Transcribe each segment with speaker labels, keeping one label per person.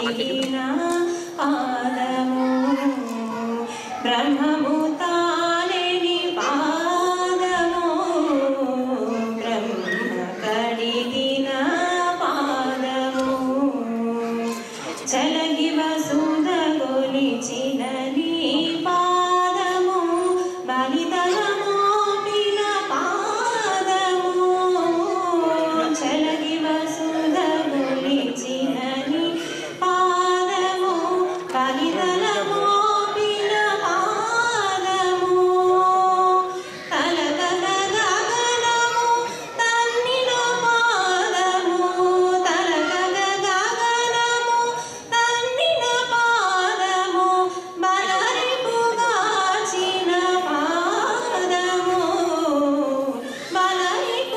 Speaker 1: కడిగిన పాదము బ్రహ్మము తానేని పాదము బ్రహ్మ కడిగిన పాదము చలగి వసుధ గొలిచిన నీ పాదము బలితలమోపిన పాదము చలగి వసుధ గొలిచిన నీ పాదము బలితలమోపిన పాదము తలగగ గగనము తన్నిన పాదము తలగగ గగనము తన్నిన పాదము బలరిపుగాచిన పాదము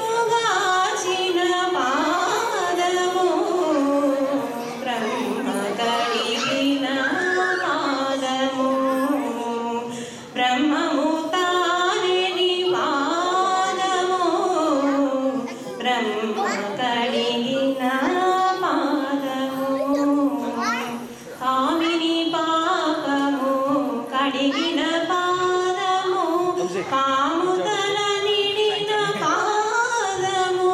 Speaker 1: బలరిపుగాచిన పాదము బ్రహ్మ కడిగిన పాదము బ్రహ్మము తానేని పాదము బ్రహ్మ కడిగిన పాదము కామిని పాపము కడిగిన పాదము కాముతల నిడిన పాదము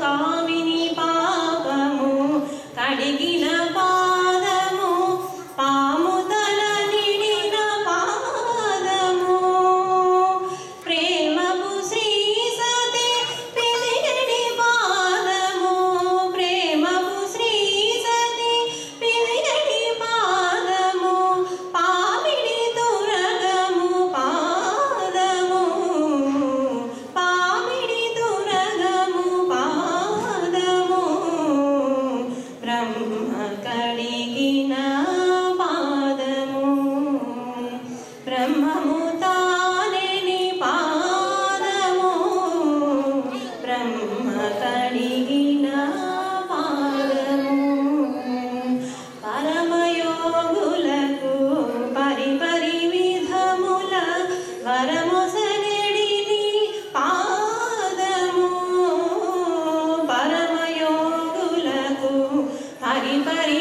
Speaker 1: కామిని పాపము కడిగిన పాదము పాముతల నిడిన పాదము ప్రేమపు శ్రీ సతి పిలిగడి పాదము ప్రేమపు శ్రీ సతి పిలిగడి పాదము పామిడి తురగము పాదము పామిడి తురగము పాదము బ్రహ్మ కడిగిన పాదము బ్రహ్మము తానేని పాదము బ్రహ్మ కడిగిన పాదము పరమయోగులకు పరిపరి విధముల వరమొసగడిని పాదము పరమయోగులకు పరిపరి